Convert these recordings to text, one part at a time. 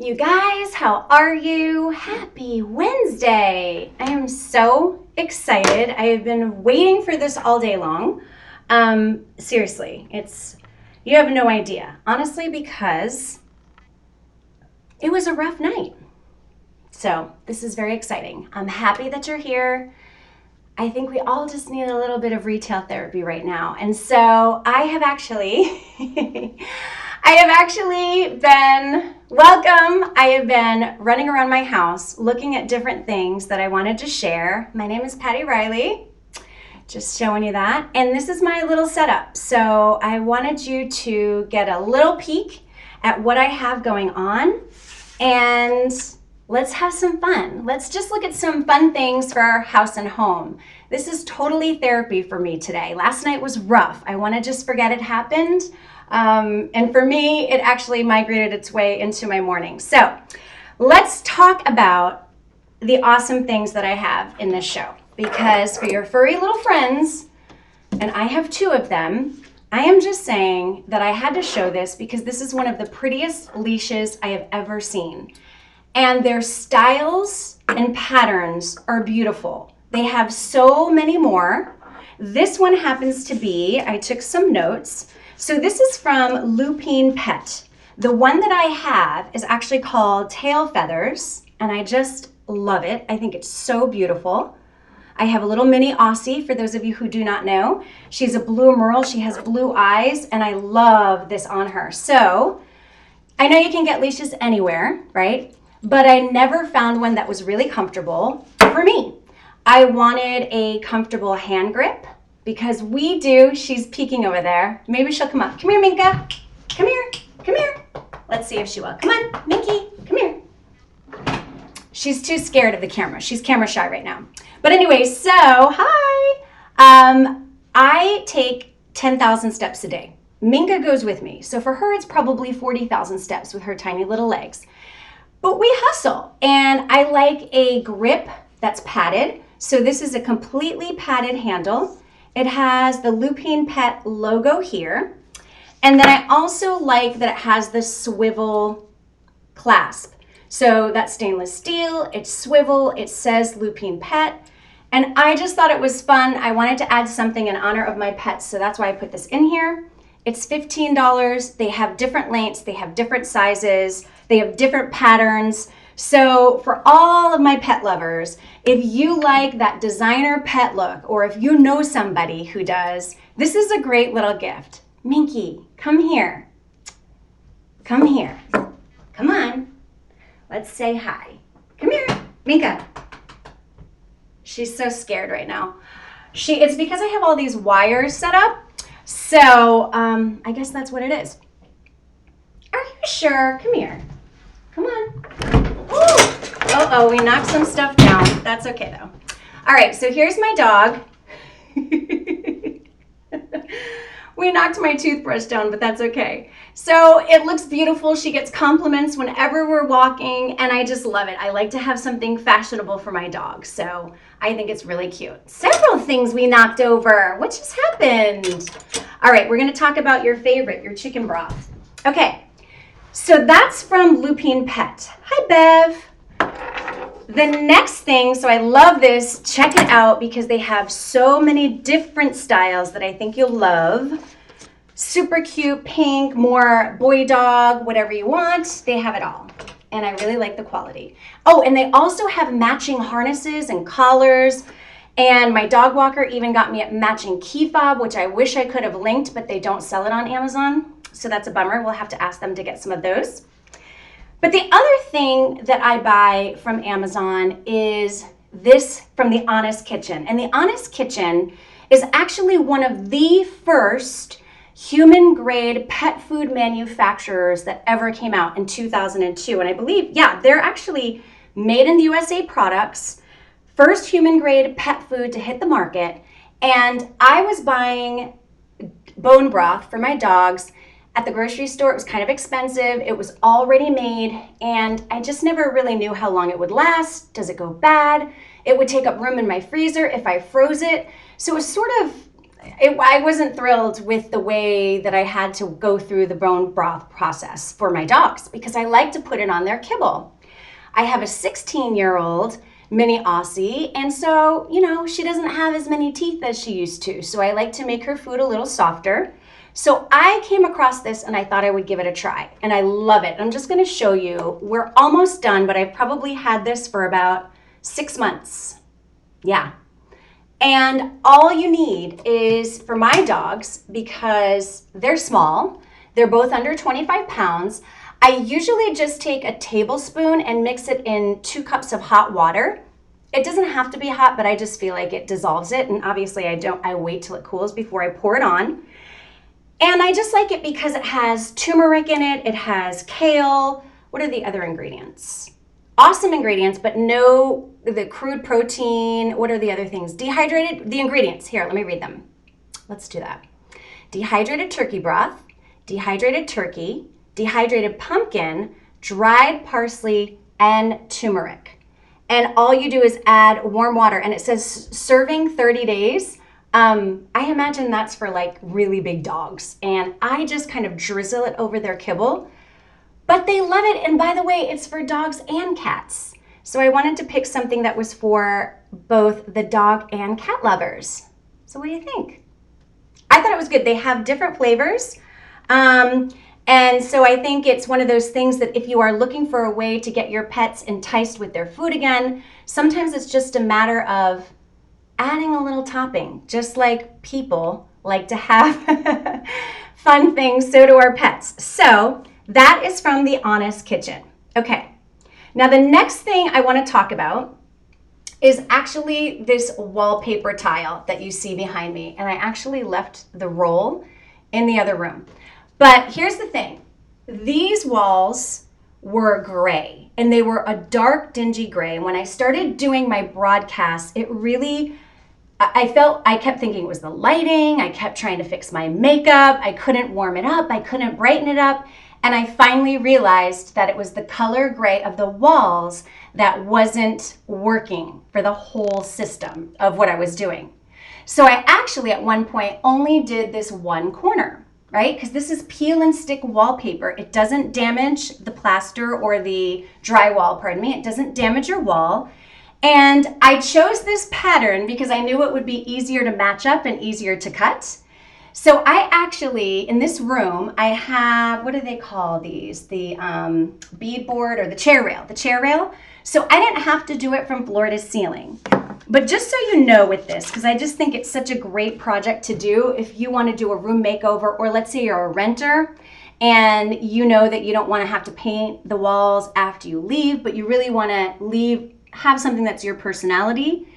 You guys, how are you? Happy Wednesday. I am so excited. I have been waiting for this all day long. Seriously, you have no idea. Honestly, because it was a rough night. So this is very exciting. I'm happy that you're here. I think we all just need a little bit of retail therapy right now. And so I have actually been running around my house looking at different things that I wanted to share. My name is Patty Riley, just showing you that. And this is my little setup. So I wanted you to get a little peek at what I have going on, and let's have some fun. Let's just look at some fun things for our house and home. This is totally therapy for me today. Last night was rough. I want to just forget it happened. And for me, it actually migrated its way into my morning. So let's talk about the awesome things that I have in this show. Because for your furry little friends, and I have two of them, I am just saying that I had to show this because this is one of the prettiest leashes I have ever seen. And their styles and patterns are beautiful. They have so many more. This one happens to be, I took some notes. So this is from Lupine Pet. The one that I have is actually called Tail Feathers, and I just love it. I think it's so beautiful. I have a little mini Aussie, for those of you who do not know. She's a blue merle. She has blue eyes, and I love this on her. So I know you can get leashes anywhere, right? But I never found one that was really comfortable for me. I wanted a comfortable hand grip because she's peeking over there. Maybe she'll come up. Come here, Minka. Come here, come here. Let's see if she will. Come on, Minky, come here. She's too scared of the camera. She's camera shy right now. But anyway, so hi. I take 10,000 steps a day. Minka goes with me. So for her, it's probably 40,000 steps with her tiny little legs. But we hustle, and I like a grip that's padded. So this is a completely padded handle. It has the Lupine Pet logo here. And then I also like that it has the swivel clasp. So that's stainless steel, it's swivel, it says Lupine Pet. And I just thought it was fun. I wanted to add something in honor of my pets, so that's why I put this in here. It's $15. They have different lengths, they have different sizes, they have different patterns. So for all of my pet lovers, if you like that designer pet look, or if you know somebody who does, this is a great little gift. Minky, come here. Come here. Come on. Let's say hi. Come here, Minka. She's so scared right now. It's because I have all these wires set up. So I guess that's what it is. Are you sure? Come here. Come on. Oh, we knocked some stuff down. That's okay though. All right, so here's my dog. We knocked my toothbrush down, but that's okay. So it looks beautiful. She gets compliments whenever we're walking, and I just love it. I like to have something fashionable for my dog, so I think it's really cute. Several things we knocked over. What just happened? All right, we're gonna talk about your favorite, your chicken broth. Okay, so that's from Lupine Pet. Hi, Bev. The next thing, so I love this, check it out because they have so many different styles that I think you'll love. Super cute, pink, more boy dog, whatever you want, they have it all. And I really like the quality. Oh, and they also have matching harnesses and collars. And my dog walker even got me a matching key fob, which I wish I could have linked, but they don't sell it on Amazon. So that's a bummer. We'll have to ask them to get some of those. But the other thing that I buy from Amazon is this from the Honest Kitchen. And the Honest Kitchen is actually one of the first human-grade pet food manufacturers that ever came out in 2002. And I believe, yeah, they're actually made in the USA products, first human-grade pet food to hit the market. And I was buying bone broth for my dogs at the grocery store. It was kind of expensive. It was already made, and I just never really knew how long it would last. Does it go bad? It would take up room in my freezer if I froze it. So it was sort of I wasn't thrilled with the way that I had to go through the bone broth process for my dogs because I like to put it on their kibble. I have a 16-year-old mini Aussie, and so, she doesn't have as many teeth as she used to. So I like to make her food a little softer. So I came across this and I thought I would give it a try, and I love it. I'm just going to show you. We're almost done, but I've probably had this for about 6 months. Yeah. And all you need is, for my dogs, because they're small, they're both under 25 pounds, I usually just take a tablespoon and mix it in 2 cups of hot water. It doesn't have to be hot, but I just feel like it dissolves it. And obviously I wait till it cools before I pour it on. And I just like it because it has turmeric in it. It has kale. What are the other ingredients? Awesome ingredients, but no, the crude protein. What are the other things? Dehydrated, the ingredients. Here, let me read them. Let's do that. Dehydrated turkey broth, dehydrated turkey, dehydrated pumpkin, dried parsley, and turmeric. And all you do is add warm water, and it says serving 30 days. I imagine that's for like really big dogs, and I just kind of drizzle it over their kibble, but they love it. And by the way, it's for dogs and cats. So I wanted to pick something that was for both the dog and cat lovers. So what do you think? I thought it was good. They have different flavors. And so I think it's one of those things that if you are looking for a way to get your pets enticed with their food again, sometimes it's just a matter of adding a little topping. Just like people like to have fun things, so do our pets. So that is from the Honest Kitchen. Okay, now the next thing I want to talk about is actually this wallpaper tile that you see behind me. And I actually left the roll in the other room. But here's the thing. These walls were gray, and they were a dark, dingy gray. And when I started doing my broadcasts, it really, I kept thinking it was the lighting. I kept trying to fix my makeup. I couldn't warm it up. I couldn't brighten it up. And I finally realized that it was the color gray of the walls that wasn't working for the whole system of what I was doing. So I actually, at one point, only did this one corner, right? Because this is peel and stick wallpaper. It doesn't damage the plaster or the drywall, pardon me. It doesn't damage your wall. And I chose this pattern because I knew it would be easier to match up and easier to cut. So I actually, in this room, I have, what do they call these? The beadboard or the chair rail. So I didn't have to do it from floor to ceiling. But just so you know with this, because I just think it's such a great project to do if you want to do a room makeover, or let's say you're a renter and you know that you don't want to have to paint the walls after you leave, but you really want to have something that's your personality.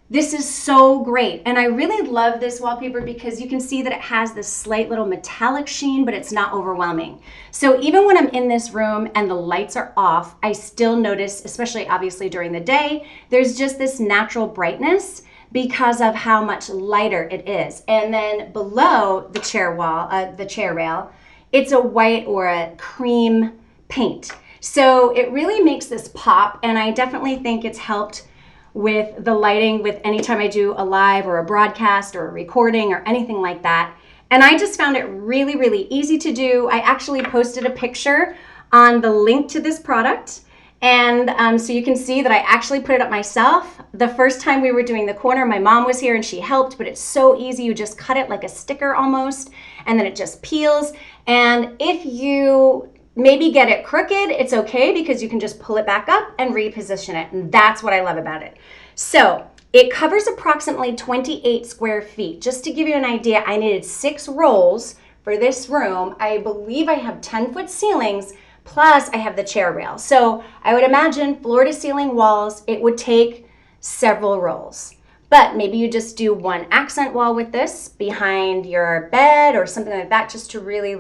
This is so great. And I really love this wallpaper because you can see that it has this slight little metallic sheen, but it's not overwhelming. So even when I'm in this room and the lights are off, I still notice, especially obviously during the day, there's just this natural brightness because of how much lighter it is. And then below the chair rail, it's a white or a cream paint. So it really makes this pop, and I definitely think it's helped with the lighting with anytime I do a live or a broadcast or a recording or anything like that. And I just found it really, really easy to do. I actually posted a picture on the link to this product. And so you can see that I actually put it up myself. The first time we were doing the corner, my mom was here and she helped, but it's so easy. You just cut it like a sticker almost, and then it just peels. And if you maybe get it crooked, it's okay because you can just pull it back up and reposition it. And that's what I love about it. So it covers approximately 28 square feet. Just to give you an idea, I needed 6 rolls for this room. I believe I have 10-foot ceilings, plus I have the chair rail. So I would imagine floor to ceiling walls, it would take several rolls. But maybe you just do one accent wall with this behind your bed or something like that, just to really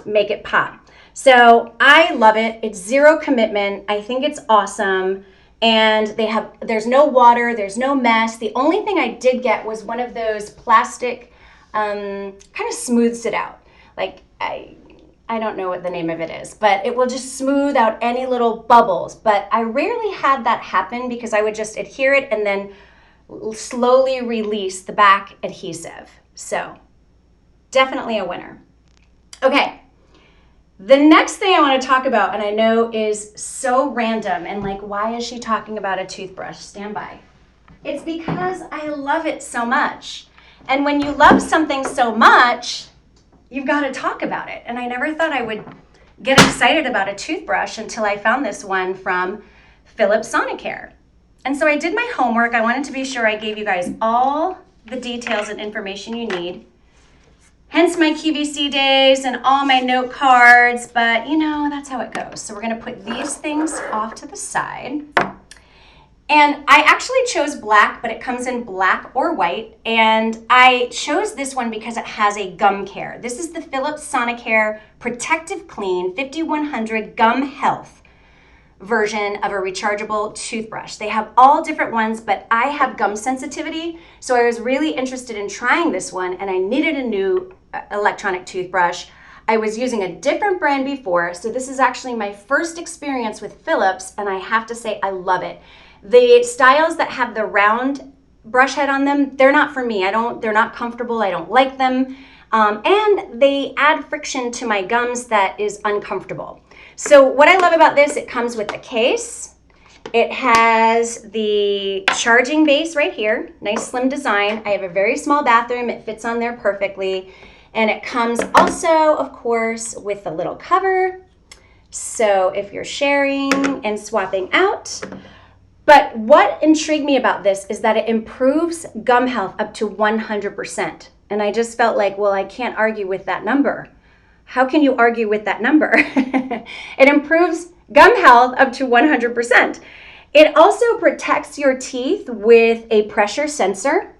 make it pop. So I love it. It's zero commitment. I think it's awesome. And there's no water, there's no mess. The only thing I did get was one of those plastic, kind of smooths it out. Like, I don't know what the name of it is, but it will just smooth out any little bubbles. But I rarely had that happen because I would just adhere it and then slowly release the back adhesive. So definitely a winner. Okay, the next thing I want to talk about, and I know is so random and like, why is she talking about a toothbrush? Stand by. It's because I love it so much. And when you love something so much, you've got to talk about it. And I never thought I would get excited about a toothbrush until I found this one from Philips Sonicare. And so I did my homework. I wanted to be sure I gave you guys all the details and information you need. Hence my QVC days and all my note cards, but you know, that's how it goes. So we're gonna put these things off to the side. And I actually chose black, but it comes in black or white. And I chose this one because it has a gum care. This is the Philips Sonicare Protective Clean 5100 Gum Health version of a rechargeable toothbrush. They have all different ones, but I have gum sensitivity. So I was really interested in trying this one, and I needed a new electronic toothbrush. I was using a different brand before. So this is actually my first experience with Philips, and I have to say I love it. The styles that have the round brush head on them, they're not for me. They're not comfortable. I don't like them. And they add friction to my gums that is uncomfortable. So what I love about this, it comes with a case. It has the charging base right here. Nice slim design. I have a very small bathroom. It fits on there perfectly. And it comes also, of course, with a little cover. So if you're sharing and swapping out. But what intrigued me about this is that it improves gum health up to 100%. And I just felt like, well, I can't argue with that number. How can you argue with that number? It improves gum health up to 100%. It also protects your teeth with a pressure sensor.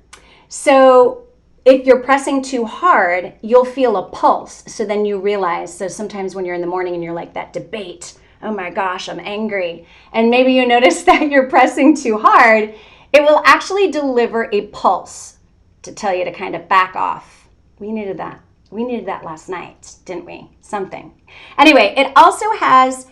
So if you're pressing too hard, you'll feel a pulse. So then you realize, so sometimes when you're in the morning and you're like that debate, oh my gosh, I'm angry. And maybe you notice that you're pressing too hard. It will actually deliver a pulse to tell you to kind of back off. We needed that. We needed that last night, didn't we? Something. Anyway, it also has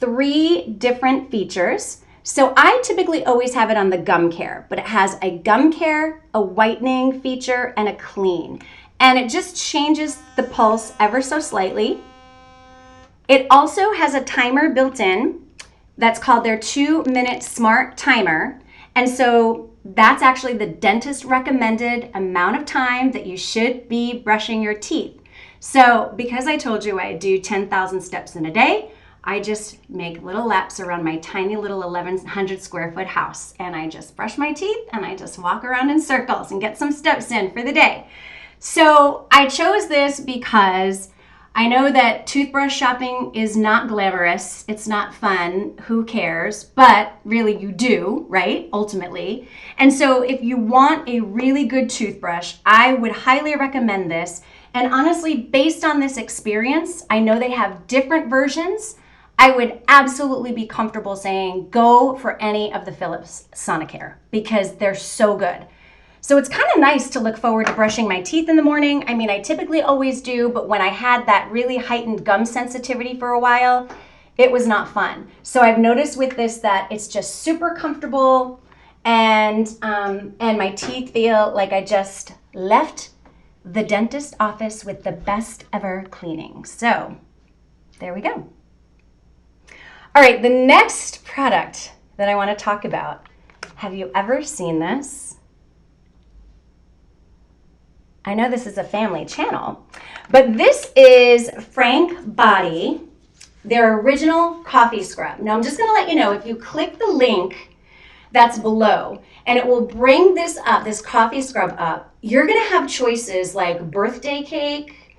3 different features. So I typically always have it on the gum care, but it has a gum care, a whitening feature, and a clean. And it just changes the pulse ever so slightly. It also has a timer built in that's called their 2-minute smart timer. And so that's actually the dentist recommended amount of time that you should be brushing your teeth. So because I told you I do 10,000 steps in a day, I just make little laps around my tiny little 1,100 square foot house. And I just brush my teeth and I just walk around in circles and get some steps in for the day. So I chose this because I know that toothbrush shopping is not glamorous. It's not fun. Who cares? But really you do, right? Ultimately. And so if you want a really good toothbrush, I would highly recommend this. And honestly, based on this experience, I know they have different versions. I would absolutely be comfortable saying go for any of the Philips Sonicare because they're so good. So it's kind of nice to look forward to brushing my teeth in the morning. I mean, I typically always do, but when I had that really heightened gum sensitivity for a while, it was not fun. So I've noticed with this that it's just super comfortable and my teeth feel like I just left the dentist office with the best ever cleaning. So there we go. All right, the next product that I want to talk about. Have you ever seen this? I know this is a family channel, but this is Frank Body, their original coffee scrub. Now I'm just gonna let you know, if you click the link that's below, and it will bring this up, this coffee scrub up, you're gonna have choices like birthday cake,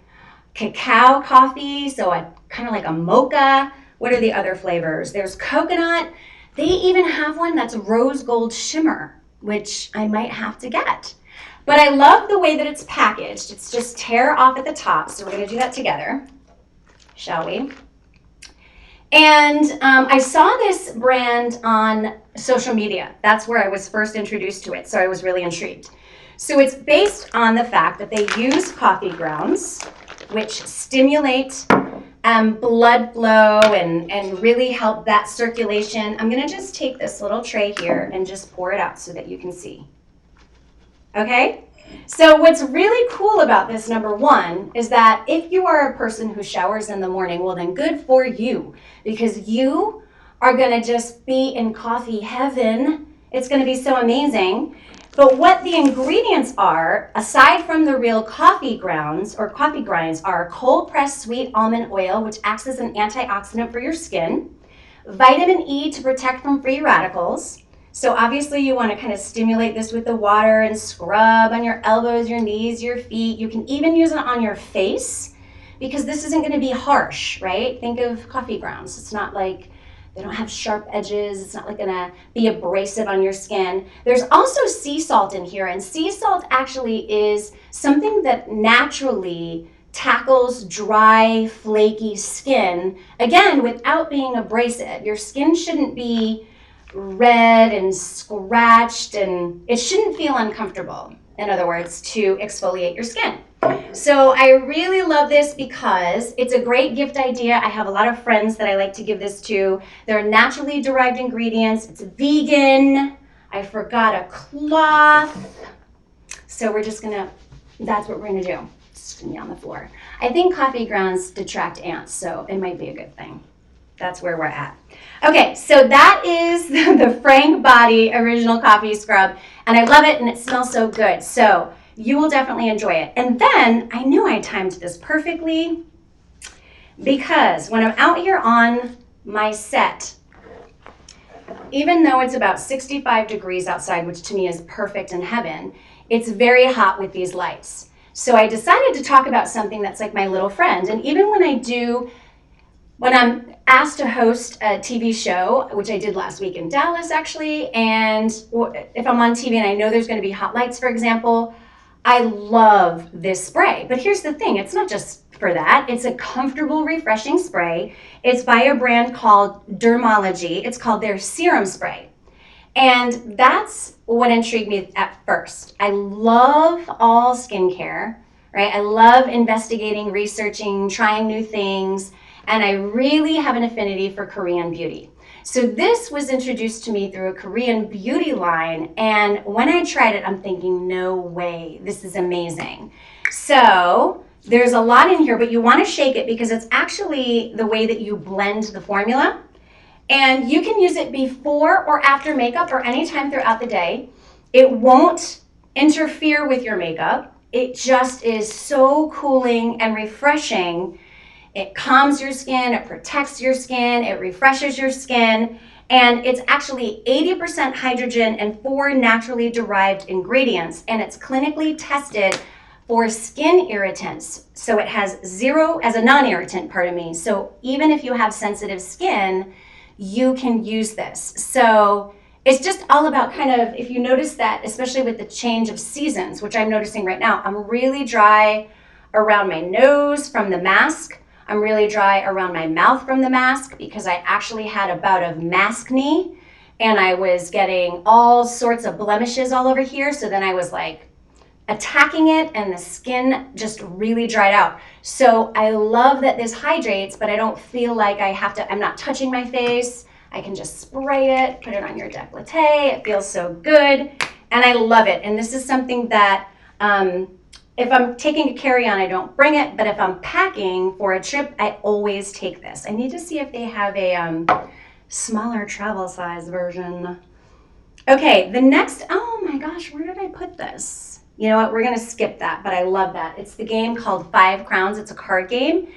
cacao coffee, so kind of like a mocha. What are the other flavors? There's coconut. They even have one that's rose gold shimmer, which I might have to get. But I love the way that it's packaged. It's just tear off at the top. So we're going to do that together, shall we? And I saw this brand on social media. That's where I was first introduced to it. So I was really intrigued. So it's based on the fact that they use coffee grounds, which stimulate blood flow and really help that circulation. I'm going to just take this little tray here and just pour it out so that you can see. Okay, So what's really cool about this, number one, is that if you are a person who showers in the morning, well then good for you, because you are gonna just be in coffee heaven. It's gonna be so amazing. But what the ingredients are, aside from the real coffee grounds or coffee grinds, are cold pressed sweet almond oil, which acts as an antioxidant for your skin, vitamin E to protect from free radicals. So obviously you want to kind of stimulate this with the water and scrub on your elbows, your knees, your feet. You can even use it on your face because this isn't going to be harsh, right? Think of coffee grounds. It's not like they don't have sharp edges. It's not like going to be abrasive on your skin. There's also sea salt in here, and sea salt actually is something that naturally tackles dry, flaky skin, again, without being abrasive. Your skin shouldn't be red and scratched, and it shouldn't feel uncomfortable, in other words, to exfoliate your skin. So I really love this because it's a great gift idea. I have a lot of friends that I like to give this to. They're naturally derived ingredients. It's vegan. I forgot a cloth. So we're just gonna, that's what we're gonna do. It's gonna be on the floor. I think coffee grounds detract ants, so it might be a good thing. That's where we're at. Okay, so that is the Frank Body Original Coffee Scrub, and I love it, and it smells so good. So you will definitely enjoy it. And then I knew I timed this perfectly because when I'm out here on my set, even though it's about 65 degrees outside, which to me is perfect in heaven, it's very hot with these lights. So I decided to talk about something that's like my little friend. And even when I'm asked to host a TV show, which I did last week in Dallas actually, and if I'm on TV and I know there's going to be hot lights, for example, I love this spray. But here's the thing, it's not just for that. It's a comfortable, refreshing spray. It's by a brand called Dermology. It's called their serum spray. And that's what intrigued me at first. I love all skincare, right? I love investigating, researching, trying new things, and I really have an affinity for Korean beauty. So this was introduced to me through a Korean beauty line, and when I tried it, I'm thinking, no way, this is amazing. So there's a lot in here, but you want to shake it because it's actually the way that you blend the formula. And you can use it before or after makeup or anytime throughout the day. It won't interfere with your makeup. It just is so cooling and refreshing. It calms your skin, it protects your skin, it refreshes your skin, and it's actually 80% hydrogen and 4 naturally derived ingredients, and it's clinically tested for skin irritants. So it has 0 as a non-irritant, pardon me. So even if you have sensitive skin, you can use this. So it's just all about kind of, if you notice that, especially with the change of seasons, which I'm noticing right now, I'm really dry around my nose from the mask. I'm really dry around my mouth from the mask because I actually had a bout of maskne and I was getting all sorts of blemishes all over here. So then I was like attacking it and the skin just really dried out. So I love that this hydrates, but I don't feel like I'm not touching my face. I can just spray it, put it on your décolleté. It feels so good and I love it. And this is something that, if I'm taking a carry-on, I don't bring it, but if I'm packing for a trip, I always take this. I need to see if they have a smaller travel size version. Okay, the next, oh my gosh, where did I put this? You know what, we're gonna skip that, but I love that. It's the game called 5 Crowns. It's a card game.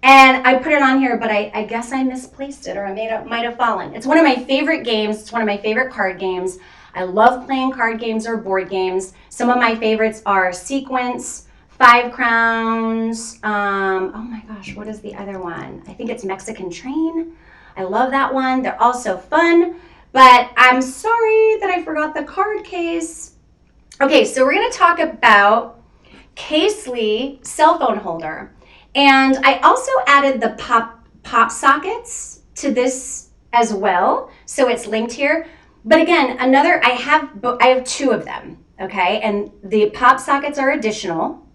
And I put it on here, but I guess I misplaced it or it might have fallen. It's one of my favorite games. It's one of my favorite card games. I love playing card games or board games. Some of my favorites are Sequence, 5 Crowns. Oh my gosh, what is the other one? I think it's Mexican Train. I love that one. They're all so fun, but I'm sorry that I forgot the card case. Okay, so we're gonna talk about Casely cell phone holder. And I also added the pop sockets to this as well. So it's linked here. But again, I have 2 of them, okay? And the pop sockets are additional,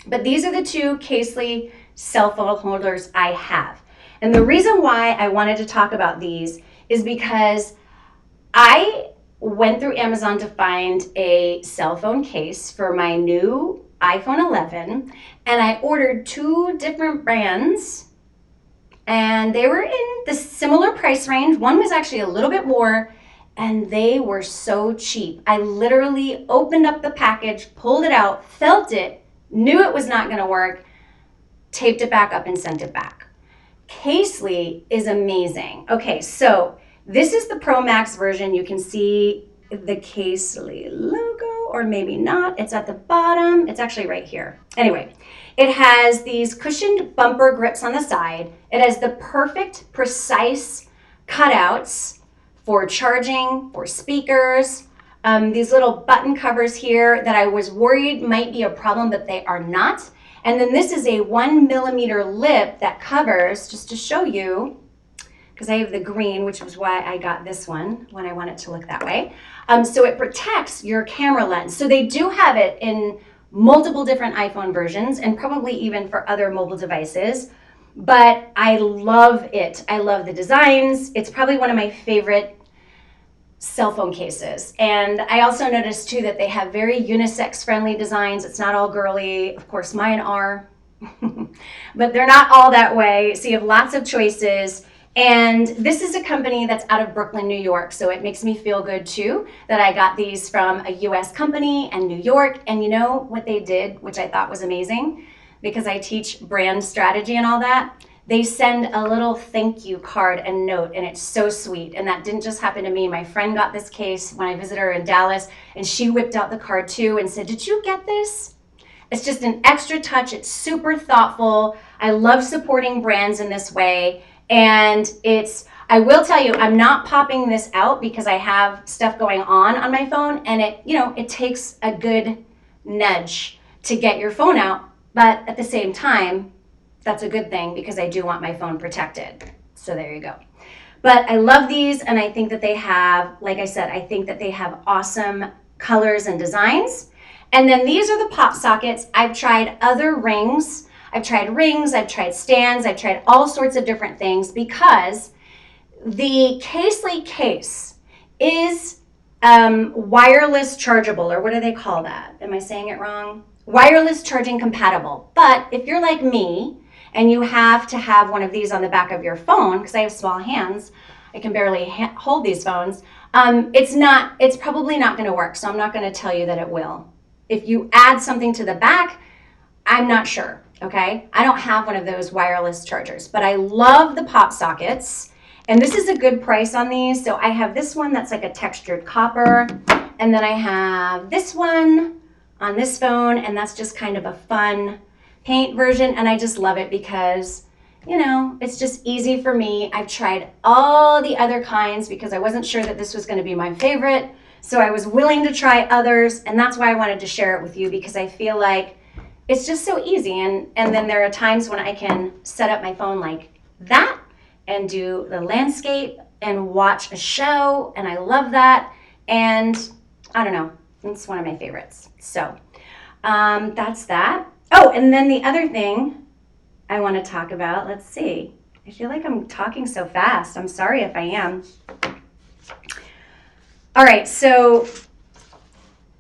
but these are the 2 Casely cell phone holders I have. And the reason why I wanted to talk about these is because I went through Amazon to find a cell phone case for my new iPhone 11, and I ordered 2 different brands, and they were in the similar price range. One was actually a little bit more, and they were so cheap. I literally opened up the package, pulled it out, felt it, knew it was not going to work, taped it back up and sent it back. Casely is amazing. Okay, so this is the Pro Max version. You can see the Casely logo, or maybe not. It's at the bottom. It's actually right here. Anyway, it has these cushioned bumper grips on the side. It has the perfect, precise cutouts for charging, for speakers. These little button covers here that I was worried might be a problem, but they are not. And then this is a 1 millimeter lip that covers, just to show you, because I have the green, which was why I got this one when I want it to look that way. So it protects your camera lens. So they do have it in multiple different iPhone versions and probably even for other mobile devices. But I love it. I love the designs. It's probably one of my favorite cell phone cases. And I also noticed too that they have very unisex friendly designs. It's not all girly. Of course, mine are, but they're not all that way. So you have lots of choices. And this is a company that's out of Brooklyn, New York. So it makes me feel good too that I got these from a US company and New York. And you know what they did, which I thought was amazing, because I teach brand strategy and all that. They send a little thank you card and note, and it's so sweet. And that didn't just happen to me. My friend got this case when I visited her in Dallas, and she whipped out the card too and said, "Did you get this?" It's just an extra touch. It's super thoughtful. I love supporting brands in this way. And I will tell you, I'm not popping this out because I have stuff going on my phone, and it takes a good nudge to get your phone out. But at the same time, that's a good thing because I do want my phone protected. So there you go. But I love these, and I think that they have, like I said, I think that they have awesome colors and designs. And then these are the pop sockets. I've tried other rings. I've tried stands, I've tried all sorts of different things because the Casely case is wireless chargeable, or what do they call that? Am I saying it wrong? Wireless charging compatible. But if you're like me and you have to have one of these on the back of your phone, because I have small hands, I can barely hold these phones, it's probably not going to work. So I'm not going to tell you that it will. If you add something to the back, I'm not sure. Okay, I don't have one of those wireless chargers, but I love the pop sockets, and this is a good price on these. So I have this one that's like a textured copper, and then I have this one on this phone, and that's just kind of a fun paint version, and I just love it because, it's just easy for me. I've tried all the other kinds because I wasn't sure that this was going to be my favorite, so I was willing to try others, and that's why I wanted to share it with you, because I feel like it's just so easy. And then there are times when I can set up my phone like that and do the landscape and watch a show, and I love that. And I don't know, it's one of my favorites. So that's that. Oh, and then the other thing I want to talk about, let's see. I feel like I'm talking so fast. I'm sorry if I am. All right, so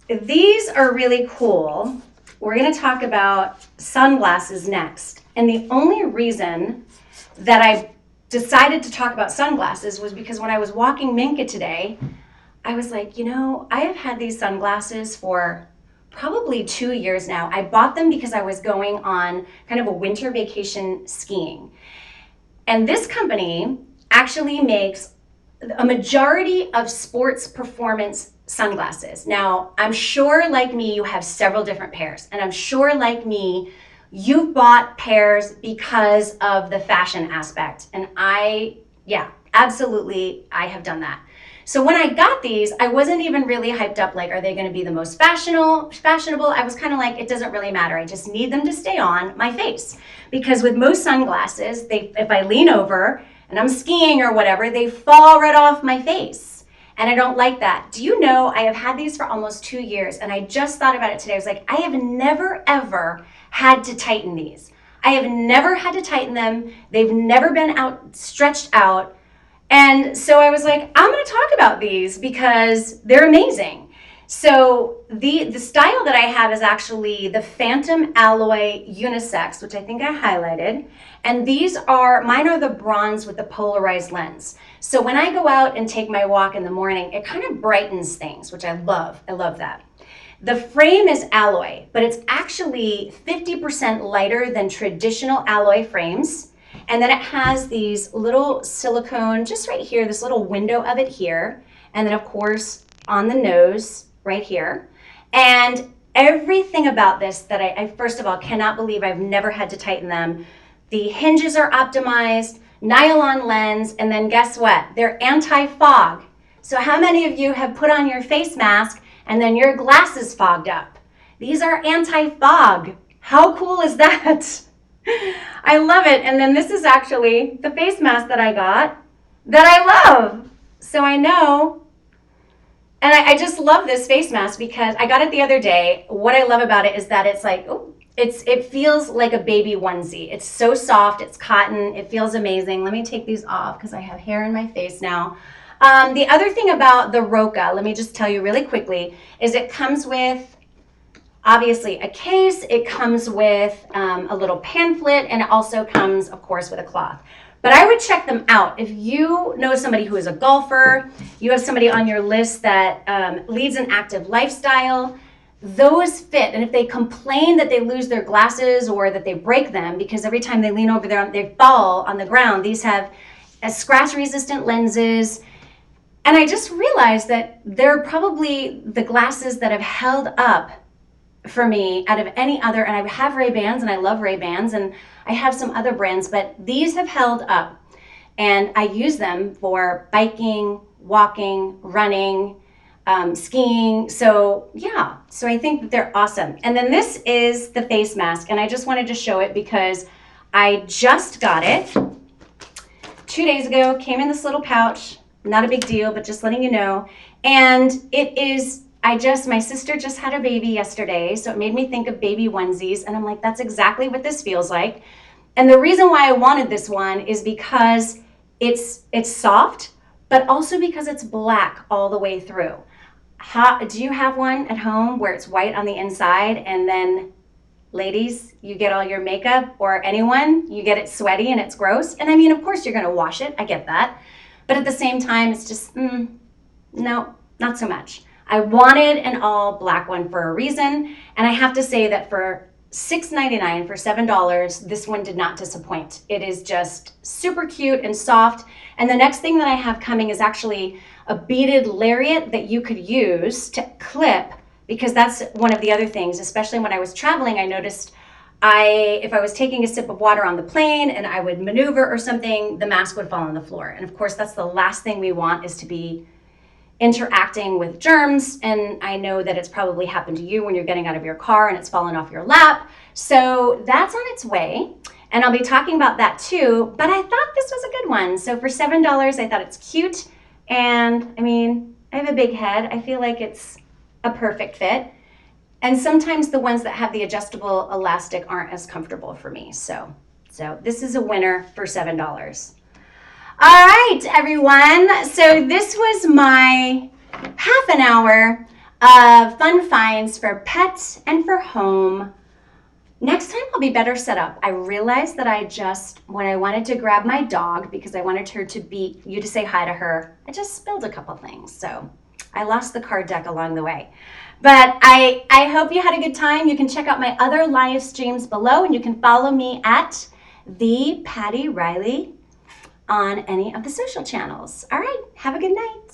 these are really cool. We're going to talk about sunglasses next. And the only reason that I decided to talk about sunglasses was because when I was walking Minka today, I was like, I have had these sunglasses for probably 2 years now. I bought them because I was going on kind of a winter vacation skiing. And this company actually makes a majority of sports performance sunglasses. Now, I'm sure like me, you have several different pairs, and I'm sure like me, you've bought pairs because of the fashion aspect. And absolutely, I have done that. So when I got these, I wasn't even really hyped up, like, are they going to be the most fashionable? I was kind of like, it doesn't really matter. I just need them to stay on my face. Because with most sunglasses, if I lean over and I'm skiing or whatever, they fall right off my face. And I don't like that. Do you know, I have had these for almost 2 years, and I just thought about it today. I was like, I have never, ever had to tighten these. I have never had to tighten them. They've never been stretched out. And so I was like, I'm going to talk about these because they're amazing. So the style that I have is actually the Phantom Alloy Unisex, which I think I highlighted. And mine are the bronze with the polarized lens. So when I go out and take my walk in the morning, it kind of brightens things, which I love. I love that. The frame is alloy, but it's actually 50% lighter than traditional alloy frames. And then it has these little silicone, just right here, this little window of it here. And then of course on the nose right here. And everything about this that I first of all cannot believe I've never had to tighten them. The hinges are optimized, nylon lens, and then guess what? They're anti-fog. So how many of you have put on your face mask and then your glasses fogged up? These are anti-fog. How cool is that? I love it. And then this is actually the face mask that I got that I love. So I know, and I just love this face mask because I got it the other day. What I love about it is that it's like, it feels like a baby onesie. It's so soft, it's cotton, it feels amazing. Let me take these off because I have hair in my face now. The other thing about the Roka, let me just tell you really quickly, is it comes with obviously a case, it comes with a little pamphlet, and it also comes, of course, with a cloth. But I would check them out. If you know somebody who is a golfer, you have somebody on your list that leads an active lifestyle, those fit. And if they complain that they lose their glasses or that they break them because every time they lean over there, they fall on the ground, these have scratch-resistant lenses. And I just realized that they're probably the glasses that have held up for me out of any other, and I have Ray-Bans and I love Ray-Bans and I have some other brands, but these have held up and I use them for biking, walking, running, skiing. So yeah, so I think that they're awesome. And then this is the face mask, and I just wanted to show it because I just got it 2 days ago, came in this little pouch, not a big deal, but just letting you know. And it is, my sister just had a baby yesterday, so it made me think of baby onesies, and I'm like, that's exactly what this feels like. And the reason why I wanted this one is because it's soft, but also because it's black all the way through. Do you have one at home where it's white on the inside, and then ladies, you get all your makeup, or anyone, you get it sweaty and it's gross? And I mean, of course you're gonna wash it, I get that. But at the same time, it's just, no, not so much. I wanted an all black one for a reason, and I have to say that for $6.99, for $7, this one did not disappoint. It is just super cute and soft. And the next thing that I have coming is actually a beaded lariat that you could use to clip, because that's one of the other things, especially when I was traveling, I noticed if I was taking a sip of water on the plane and I would maneuver or something, the mask would fall on the floor. And of course, that's the last thing we want, is to be interacting with germs. And I know that it's probably happened to you when you're getting out of your car and it's fallen off your lap. So that's on its way. And I'll be talking about that too, but I thought this was a good one. So for $7, I thought it's cute. And I mean, I have a big head. I feel like it's a perfect fit. And sometimes the ones that have the adjustable elastic aren't as comfortable for me. So this is a winner for $7. All right, everyone. So this was my half an hour of fun finds for pets and for home. Next time I'll be better set up. I realized that when I wanted to grab my dog because I wanted her to beat you to say hi to her, I just spilled a couple things. So I lost the card deck along the way. But I hope you had a good time. You can check out my other live streams below, and you can follow me at the Patty Riley on any of the social channels. All right, have a good night.